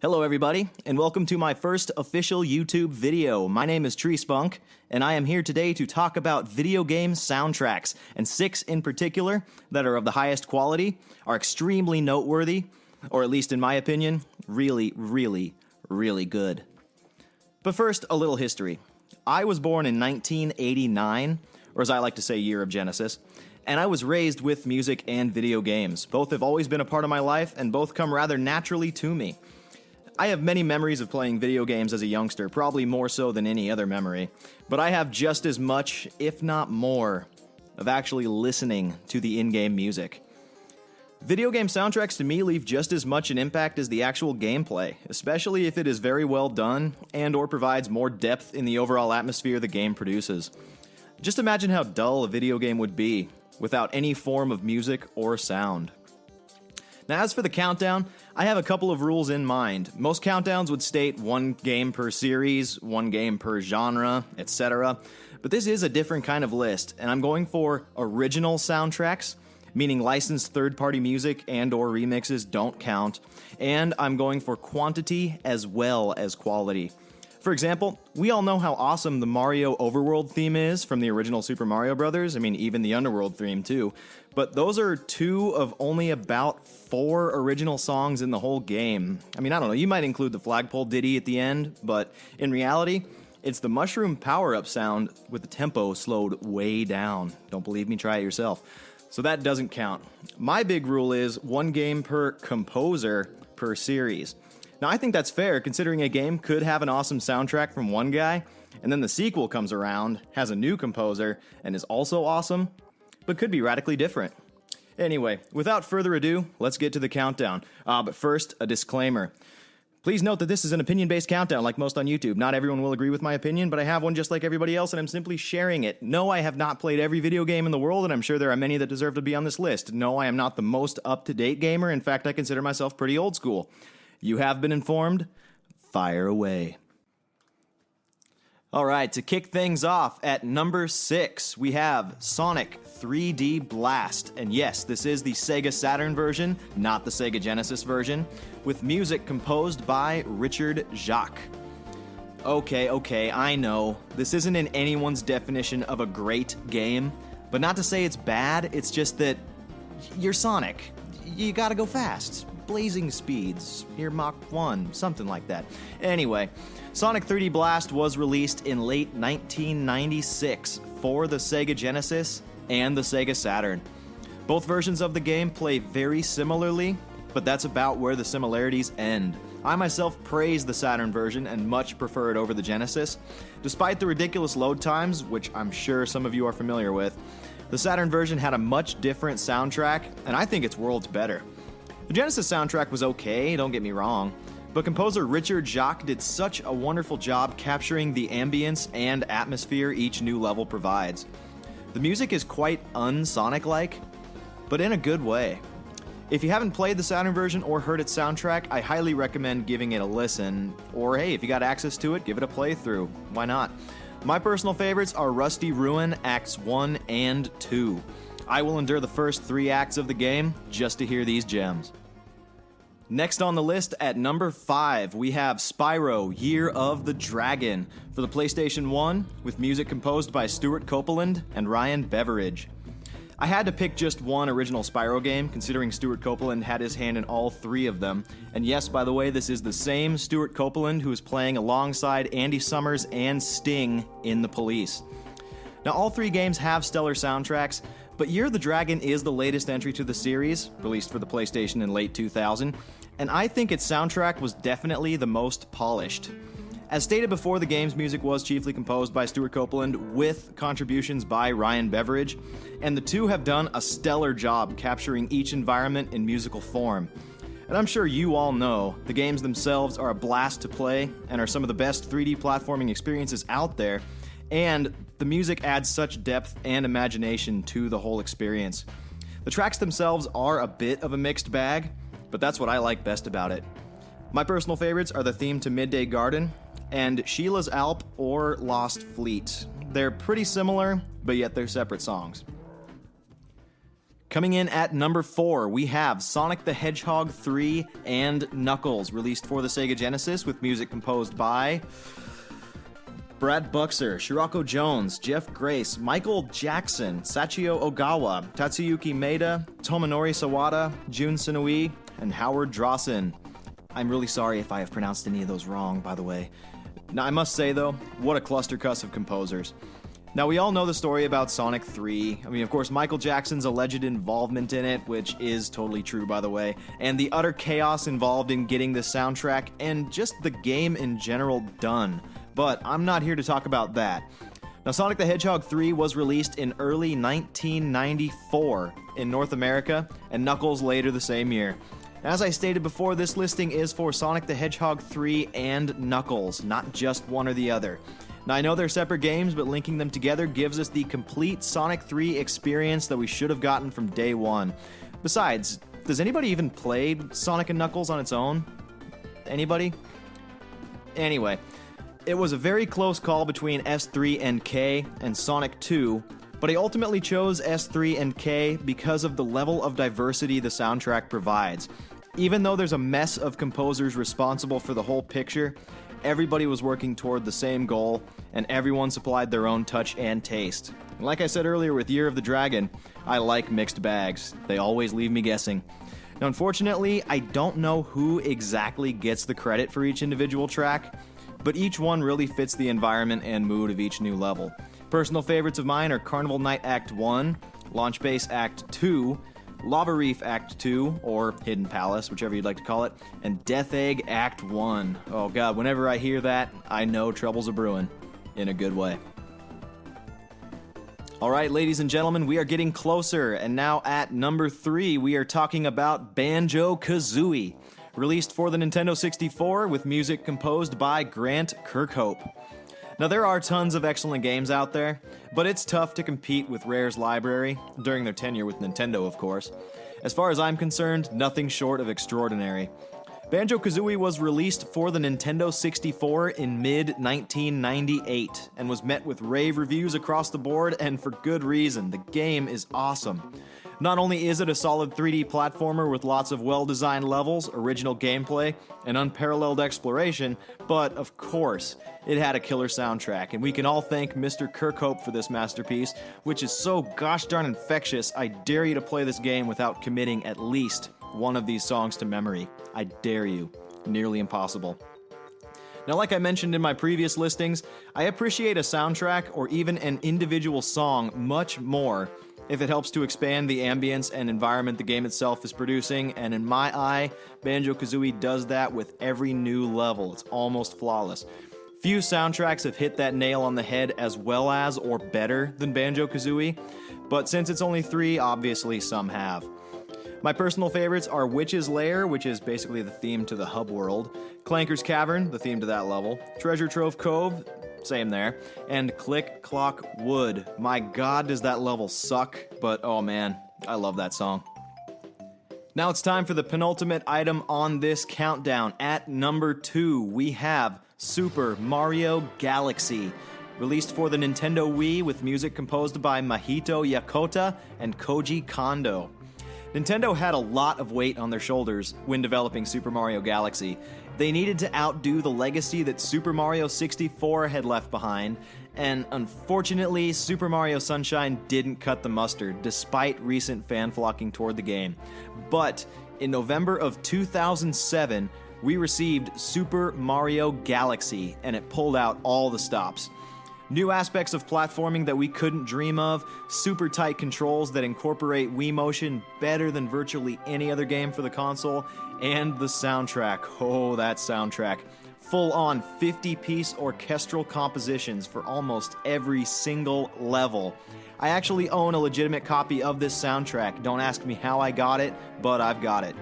Hello everybody, and welcome to my first official YouTube video. My name is Tree Spunk, and I am here today to talk about video game soundtracks, and 6 in particular that are of the highest quality, are extremely noteworthy, or at least in my opinion, really good. But first, a little history. I was born in 1989, or as I like to say, year of Genesis, and I was raised with music and video games. Both have always been a part of my life, and both come rather naturally to me. I have many memories of playing video games as a youngster, probably more so than any other memory, but I have just as much, if not more, of actually listening to the in-game music. Video game soundtracks to me leave just as much an impact as the actual gameplay, especially if it is very well done and or provides more depth in the overall atmosphere the game produces. Just imagine how dull a video game would be without any form of music or sound. Now, as for the countdown, I have a couple of rules in mind. Most countdowns would state 1 game per series, 1 game per genre, etc. But this is a different kind of list, and I'm going for original soundtracks, meaning licensed third-party music and or remixes don't count, and I'm going for quantity as well as quality. For example, we all know how awesome the Mario Overworld theme is from the original Super Mario Bros. I mean, even the Underworld theme too. But those are 2 of only about 4 original songs in the whole game. I mean, I don't know, you might include the flagpole ditty at the end, but in reality, it's the mushroom power-up sound with the tempo slowed way down. Don't believe me? Try it yourself. So that doesn't count. My big rule is 1 game per composer per series. Now, I think that's fair, considering a game could have an awesome soundtrack from one guy, and then the sequel comes around, has a new composer, and is also awesome, but could be radically different. Anyway, without further ado, let's get to the countdown. But first, a disclaimer. Please note that this is an opinion-based countdown, like most on YouTube. Not everyone will agree with my opinion, but I have one just like everybody else, and I'm simply sharing it. No, I have not played every video game in the world, and I'm sure there are many that deserve to be on this list. No, I am not the most up-to-date gamer. In fact, I consider myself pretty old school. You have been informed. Fire away. All right, to kick things off, at number 6, we have Sonic 3D Blast. And yes, this is the Sega Saturn version, not the Sega Genesis version, with music composed by Richard Jacques. Okay, I know, this isn't in anyone's definition of a great game, but not to say it's bad, it's just that you're Sonic. You gotta go fast. Blazing speeds, near Mach 1, something like that. Anyway, Sonic 3D Blast was released in late 1996 for the Sega Genesis and the Sega Saturn. Both versions of the game play very similarly, but that's about where the similarities end. I myself praise the Saturn version and much prefer it over the Genesis. Despite the ridiculous load times, which I'm sure some of you are familiar with, the Saturn version had a much different soundtrack, and I think it's worlds better. The Genesis soundtrack was okay, don't get me wrong, but composer Richard Jacques did such a wonderful job capturing the ambience and atmosphere each new level provides. The music is quite un-Sonic-like, but in a good way. If you haven't played the Saturn version or heard its soundtrack, I highly recommend giving it a listen, or hey, if you got access to it, give it a playthrough. Why not? My personal favorites are Rusty Ruin Acts 1 and 2. I will endure the first 3 acts of the game just to hear these gems. Next on the list at number 5, we have Spyro Year of the Dragon for the PlayStation 1 with music composed by Stuart Copeland and Ryan Beveridge. I had to pick just one original Spyro game, considering Stuart Copeland had his hand in all 3 of them. And yes, by the way, this is the same Stuart Copeland who is playing alongside Andy Summers and Sting in The Police. Now, all 3 games have stellar soundtracks, but Year of the Dragon is the latest entry to the series, released for the PlayStation in late 2000, and I think its soundtrack was definitely the most polished. As stated before, the game's music was chiefly composed by Stuart Copeland with contributions by Ryan Beveridge, and the 2 have done a stellar job capturing each environment in musical form. And I'm sure you all know, the games themselves are a blast to play and are some of the best 3D platforming experiences out there, and the music adds such depth and imagination to the whole experience. The tracks themselves are a bit of a mixed bag, but that's what I like best about it. My personal favorites are the theme to Midday Garden and Sheila's Alp or Lost Fleet. They're pretty similar, but yet they're separate songs. Coming in at number 4, we have Sonic the Hedgehog 3 and Knuckles, released for the Sega Genesis with music composed by Brad Buxer, Shirako Jones, Jeff Grace, Michael Jackson, Sachio Ogawa, Tatsuyuki Maeda, Tomonori Sawada, Jun Senui, and Howard Drossen. I'm really sorry if I have pronounced any of those wrong, by the way. Now, I must say, though, what a clustercuss of composers. Now, we all know the story about Sonic 3. I mean, of course, Michael Jackson's alleged involvement in it, which is totally true, by the way, and the utter chaos involved in getting the soundtrack and just the game in general done. But I'm not here to talk about that. Now, Sonic the Hedgehog 3 was released in early 1994 in North America, and Knuckles later the same year. As I stated before, this listing is for Sonic the Hedgehog 3 and Knuckles, not just one or the other. Now, I know they're separate games, but linking them together gives us the complete Sonic 3 experience that we should have gotten from day one. Besides, does anybody even play Sonic and Knuckles on its own? Anybody? Anyway, it was a very close call between S3 and K and Sonic 2, but I ultimately chose S3 and K because of the level of diversity the soundtrack provides. Even though there's a mess of composers responsible for the whole picture, everybody was working toward the same goal, and everyone supplied their own touch and taste. And like I said earlier with Year of the Dragon, I like mixed bags. They always leave me guessing. Now, unfortunately, I don't know who exactly gets the credit for each individual track, but each one really fits the environment and mood of each new level. Personal favorites of mine are Carnival Night Act 1, Launch Base Act 2, Lava Reef Act 2, or Hidden Palace, whichever you'd like to call it, and Death Egg Act 1. Oh god, whenever I hear that, I know trouble's a-brewing. In a good way. Alright, ladies and gentlemen, we are getting closer, and now at number 3, we are talking about Banjo-Kazooie, released for the Nintendo 64 with music composed by Grant Kirkhope. Now, there are tons of excellent games out there, but it's tough to compete with Rare's library, during their tenure with Nintendo, of course. As far as I'm concerned, nothing short of extraordinary. Banjo-Kazooie was released for the Nintendo 64 in mid-1998, and was met with rave reviews across the board, and for good reason. The game is awesome. Not only is it a solid 3D platformer with lots of well-designed levels, original gameplay, and unparalleled exploration, but of course, it had a killer soundtrack, and we can all thank Mr. Kirkhope for this masterpiece, which is so gosh darn infectious, I dare you to play this game without committing at least one of these songs to memory. I dare you. Nearly impossible. Now, like I mentioned in my previous listings, I appreciate a soundtrack or even an individual song much more if it helps to expand the ambience and environment the game itself is producing, and in my eye, Banjo-Kazooie does that with every new level. It's almost flawless. Few soundtracks have hit that nail on the head as well as or better than Banjo-Kazooie, but since it's only 3, obviously some have. My personal favorites are Witch's Lair, which is basically the theme to the hub world, Clanker's Cavern, the theme to that level, Treasure Trove Cove, same there, and Click Clock Wood. My god, does that level suck, but oh man, I love that song. Now it's time for the penultimate item on this countdown. At number 2, we have Super Mario Galaxy, released for the Nintendo Wii with music composed by Mahito Yokota and Koji Kondo. Nintendo had a lot of weight on their shoulders when developing Super Mario Galaxy. They needed to outdo the legacy that Super Mario 64 had left behind, and unfortunately, Super Mario Sunshine didn't cut the mustard, despite recent fan flocking toward the game. But in November of 2007, we received Super Mario Galaxy, and it pulled out all the stops. New aspects of platforming that we couldn't dream of, super tight controls that incorporate Wii Motion better than virtually any other game for the console, and the soundtrack. Oh, that soundtrack. Full-on 50-piece orchestral compositions for almost every single level. I actually own a legitimate copy of this soundtrack. Don't ask me how I got it, but I've got it.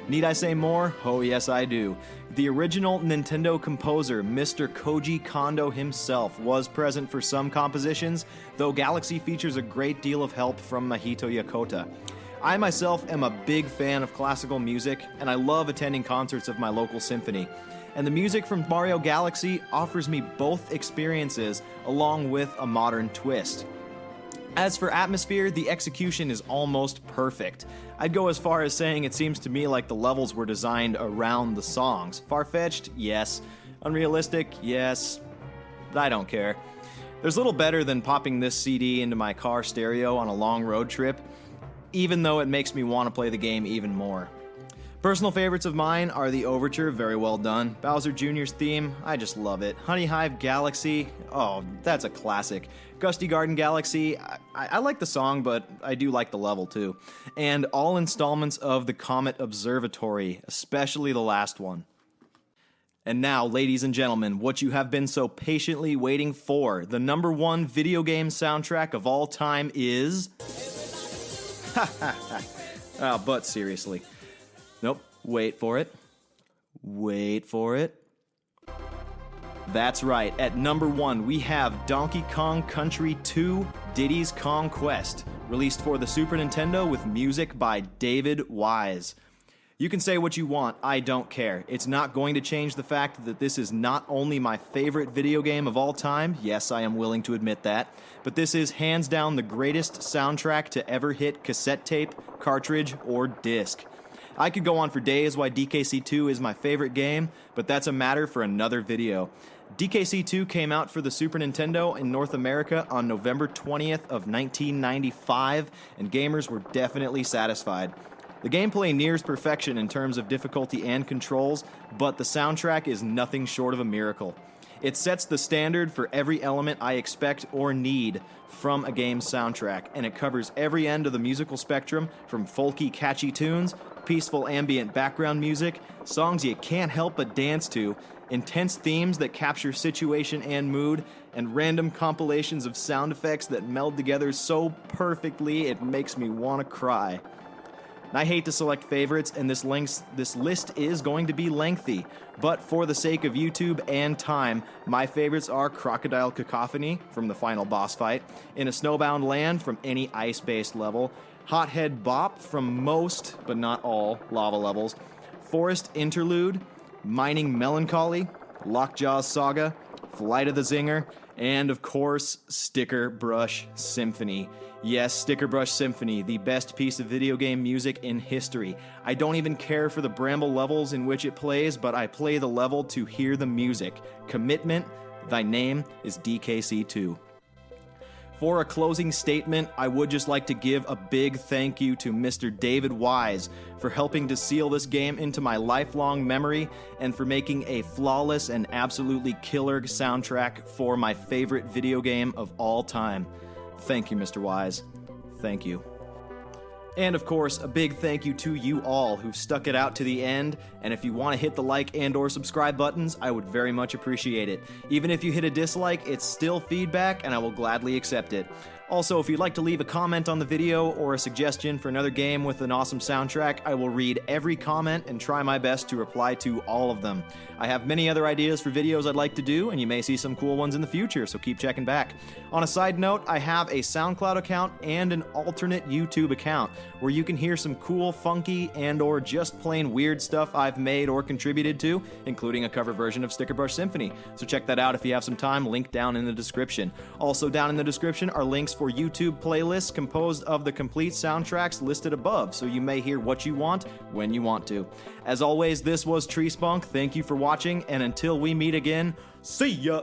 Need I say more? Oh yes, I do. The original Nintendo composer, Mr. Koji Kondo himself, was present for some compositions, though Galaxy features a great deal of help from Mahito Yokota. I myself am a big fan of classical music, and I love attending concerts of my local symphony. And the music from Mario Galaxy offers me both experiences along with a modern twist. As for atmosphere, the execution is almost perfect. I'd go as far as saying it seems to me like the levels were designed around the songs. Far-fetched? Yes. Unrealistic? Yes. But I don't care. There's little better than popping this CD into my car stereo on a long road trip, even though it makes me want to play the game even more. Personal favorites of mine are the Overture, very well done. Bowser Jr.'s theme, I just love it. Honey Hive Galaxy, oh, that's a classic. Gusty Garden Galaxy, I like the song, but I do like the level too. And all installments of the Comet Observatory, especially the last one. And now, ladies and gentlemen, what you have been so patiently waiting for, the #1 video game soundtrack of all time is... Oh, but seriously. Nope, wait for it. Wait for it. That's right, at #1 we have Donkey Kong Country 2 Diddy's Kong Quest, released for the Super Nintendo with music by David Wise. You can say what you want, I don't care. It's not going to change the fact that this is not only my favorite video game of all time, yes, I am willing to admit that, but this is hands down the greatest soundtrack to ever hit cassette tape, cartridge, or disc. I could go on for days why DKC2 is my favorite game, but that's a matter for another video. DKC2 came out for the Super Nintendo in North America on November 20th of 1995, and gamers were definitely satisfied. The gameplay nears perfection in terms of difficulty and controls, but the soundtrack is nothing short of a miracle. It sets the standard for every element I expect or need from a game's soundtrack, and it covers every end of the musical spectrum, from folky, catchy tunes, peaceful ambient background music, songs you can't help but dance to, intense themes that capture situation and mood, and random compilations of sound effects that meld together so perfectly it makes me want to cry. I hate to select favorites, and this list is going to be lengthy, but for the sake of YouTube and time, my favorites are Crocodile Cacophony from the final boss fight, In a Snowbound Land from any ice-based level, Hothead Bop from most, but not all, lava levels, Forest Interlude, Mining Melancholy, Lockjaw's Saga, Flight of the Zinger, and of course, Sticker Brush Symphony. Yes, Sticker Brush Symphony, the best piece of video game music in history. I don't even care for the bramble levels in which it plays, but I play the level to hear the music. Commitment, thy name is DKC2. For a closing statement, I would just like to give a big thank you to Mr. David Wise for helping to seal this game into my lifelong memory and for making a flawless and absolutely killer soundtrack for my favorite video game of all time. Thank you, Mr. Wise. Thank you. And of course, a big thank you to you all who've stuck it out to the end, and if you want to hit the like and or subscribe buttons, I would very much appreciate it. Even if you hit a dislike, it's still feedback, and I will gladly accept it. Also, if you'd like to leave a comment on the video or a suggestion for another game with an awesome soundtrack, I will read every comment and try my best to reply to all of them. I have many other ideas for videos I'd like to do, and you may see some cool ones in the future, so keep checking back. On a side note, I have a SoundCloud account and an alternate YouTube account, where you can hear some cool, funky, and or just plain weird stuff I've made or contributed to, including a cover version of Sticker Brush Symphony. So check that out if you have some time, link down in the description. Also down in the description are links for YouTube playlists composed of the complete soundtracks listed above, so you may hear what you want when you want to. As always, this was Tree Spunk. Thank you for watching, and until we meet again, see ya!